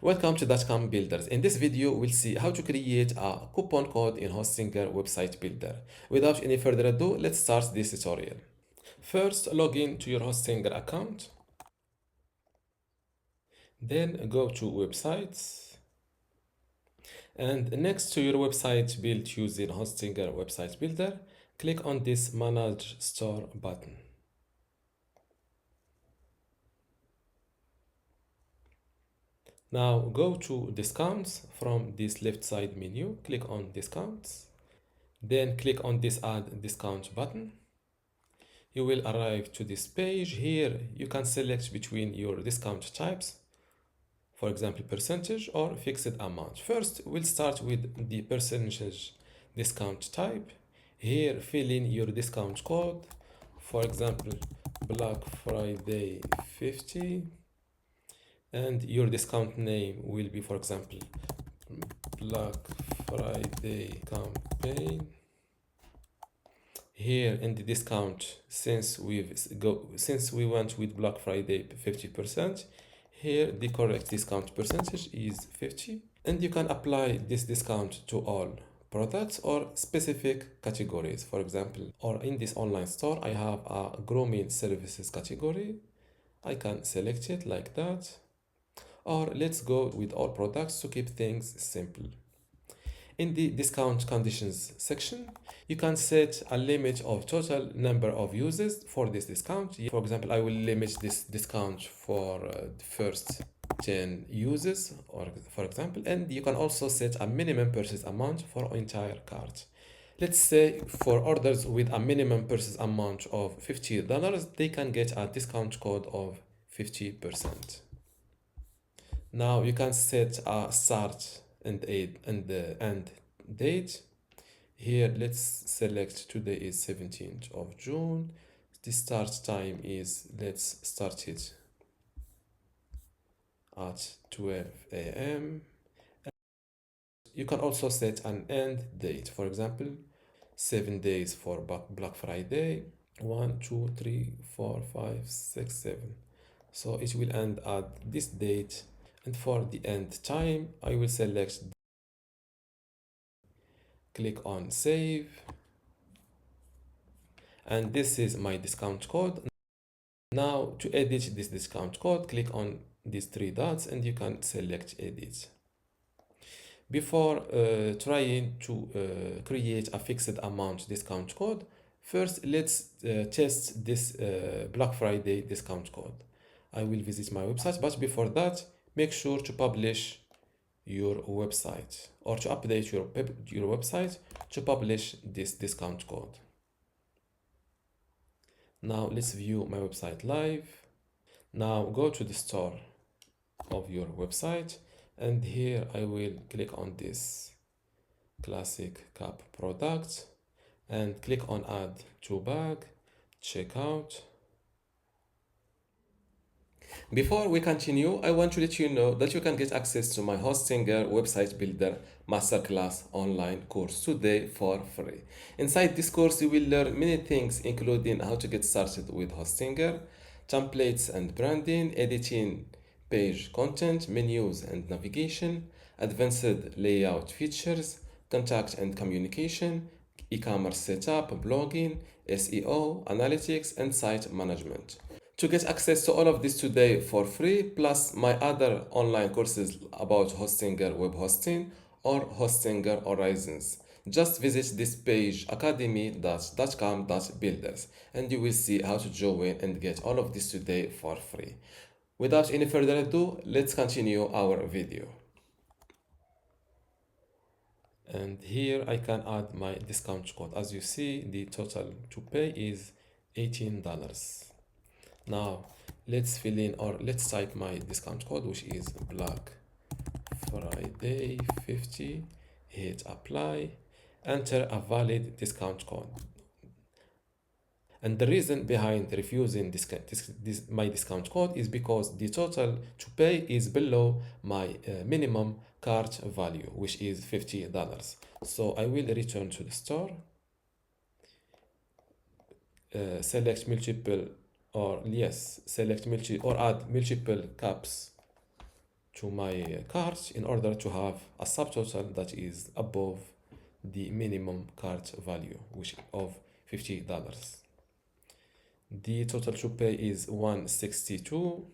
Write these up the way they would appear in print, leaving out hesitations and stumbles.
Welcome to dotcom builders. In this video, we'll see how to create a coupon code in Hostinger website builder. Without any further ado, let's start this tutorial. First, log in to your Hostinger account. Then go to websites. And next to your website built using Hostinger website builder, click on this Manage Store button. Now go to discounts from this left side menu, click on discounts, then click on this add discount button. You will arrive to this page. Here you can select between your discount types, for example percentage or fixed amount. First we'll start with the percentage discount type. Here fill in your discount code, for example Black Friday 50, and your discount name will be, for example, Black Friday campaign. Here in the discount, since we went with Black Friday 50%, here the correct discount percentage is 50, and you can apply this discount to all products or specific categories. For example, or in this online store, I have a grooming services category. I can select it like that. Or let's go with all products to keep things simple. In the discount conditions section, you can set a limit of total number of uses for this discount. For example, I will limit this discount for the first 10 uses, or for example, and you can also set a minimum purchase amount for entire cart. Let's say for orders with a minimum purchase amount of $50, they can get a discount code of 50%. Now you can set a start and end date. Here let's select today is 17th of June. The start time is, let's start it at 12 a.m. You can also set an end date, for example 7 days for Black Friday, 1 2 3 4 5 6 7. So it will end at this date. And for the end time, I will select, click on save, and this is my discount code. Now to edit this discount code, click on these three dots and you can select edit. Before trying to create a fixed amount discount code, first let's test this Black Friday discount code. I will visit my website, but before that, make sure to publish your website or to update your website to publish this discount code. Now let's view my website live. Now go to the store of your website, and here I will click on this classic cap product and click on add to bag, checkout. Before we continue, I want to let you know that you can get access to my Hostinger website builder masterclass online course today for free. Inside this course, you will learn many things, including how to get started with Hostinger, templates and branding, editing page content, menus and navigation, advanced layout features, contact and communication, e-commerce setup, blogging, SEO, analytics, and site management. To get access to all of this today for free, plus my other online courses about Hostinger web hosting or Hostinger Horizons, just visit this page academy.dotcom.builders and you will see how to join and get all of this today for free. Without any further ado, let's continue our video. And here I can add my discount code. As you see, the total to pay is $18. Now let's fill in, or let's type my discount code, which is Black Friday 50, hit apply, enter a valid discount code. And the reason behind refusing my discount code is because the total to pay is below my minimum cart value, which is $50. So I will return to the store, select multiple, or yes, select multi or add multiple caps to my cart in order to have a subtotal that is above the minimum cart value, which of $50. The total to pay is 162,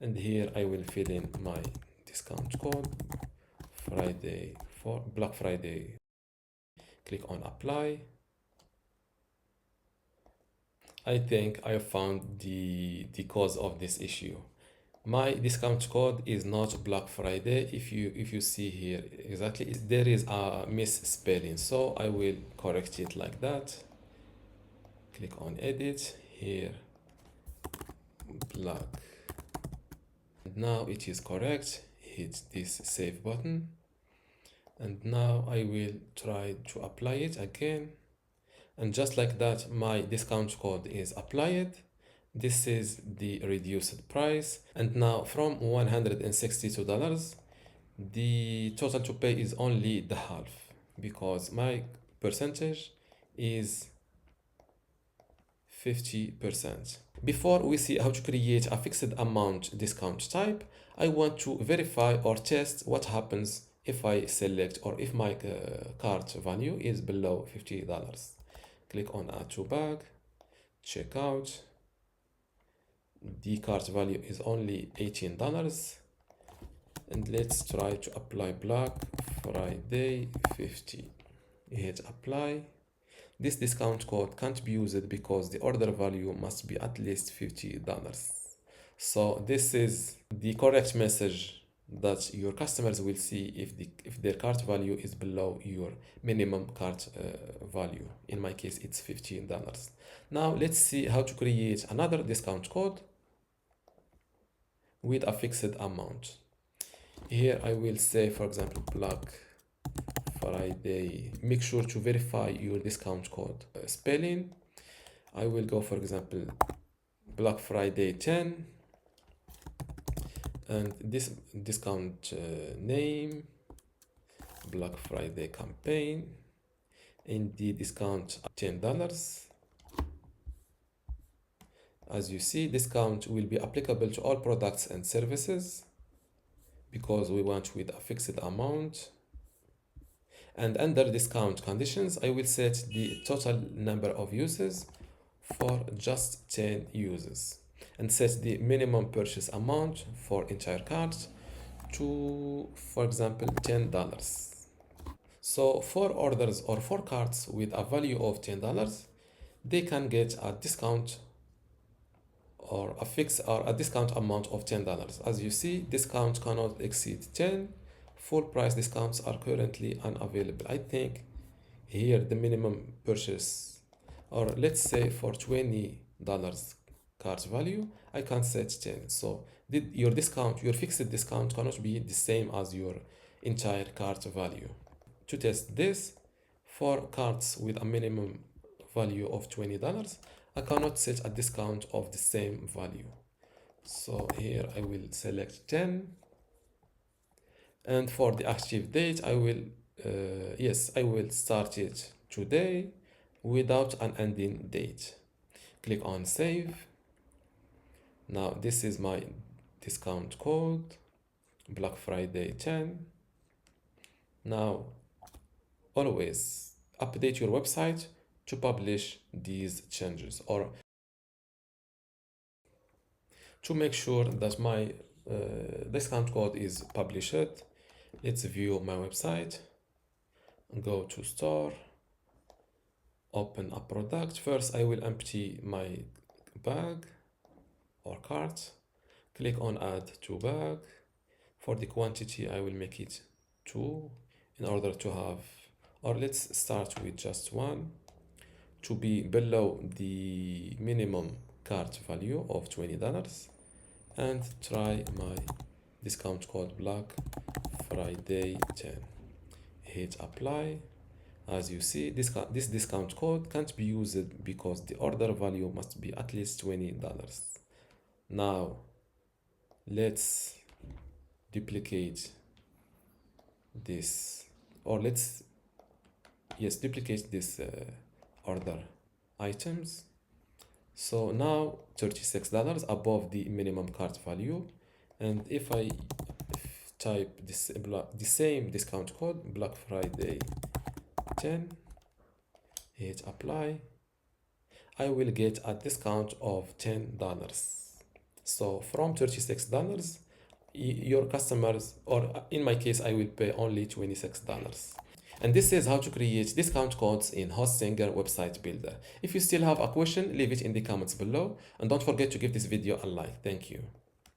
and here I will fill in my discount code Friday for Black Friday. Click on apply. I think I found the cause of this issue. My discount code is not Black Friday. If you see here exactly, there is a misspelling, so I will correct it like that. Click on edit here, Black. And now it is correct. Hit this save button, and now I will try to apply it again. And just like that, my discount code is applied. This is the reduced price. And now from $162, the total to pay is only the half because my percentage is 50%. Before we see how to create a fixed amount discount type, I want to verify or test what happens if I select or if my cart value is below $50. Click on add to bag, check out. The cart value is only $18, and let's try to apply Black Friday 50. Hit apply. This discount code can't be used because the order value must be at least $50. So this is the correct message that your customers will see if their cart value is below your minimum cart value. In my case, it's $15. Now let's see how to create another discount code with a fixed amount. Here I will say, for example, Black Friday. Make sure to verify your discount code spelling. I will go, for example, Black Friday 10, and this discount name, Black Friday campaign, and the discount $10. As you see, discount will be applicable to all products and services because we want with a fixed amount. And under discount conditions, I will set the total number of uses for just 10 uses and set the minimum purchase amount for entire cart to, for example, $10. So 4 orders or 4 carts with a value of $10, they can get a discount or a fixed or a discount amount of $10. As you see, discount cannot exceed 10. Full price discounts are currently unavailable. I think here the minimum purchase, or let's say for $20 cart value, I can set 10. So your discount, your fixed discount cannot be the same as your entire cart value. To test this, for carts with a minimum value of $20, I cannot set a discount of the same value. So here I will select 10. And for the active date, I will start it today without an ending date. Click on save. Now this is my discount code, Black Friday 10. Now always update your website to publish these changes or to make sure that my discount code is published. Let's view my website. Go to store, open a product. First I will empty my bag or cart. Click on add to bag. For the quantity I will make it 2 in order to have, or let's start with just 1 to be below the minimum cart value of $20, and try my discount code Black Friday 10. Hit apply. As you see, this discount code can't be used because the order value must be at least $20. Now let's duplicate this, or duplicate this order items. So now $36 above the minimum cart value, and if I type the same discount code, Black Friday 10, hit apply, I will get a discount of $10. So from $36, your customers, or in my case, I will pay only $26. And this is how to create discount codes in HostSinger website builder. If you still have a question, leave it in the comments below, and don't forget to give this video a like. Thank you.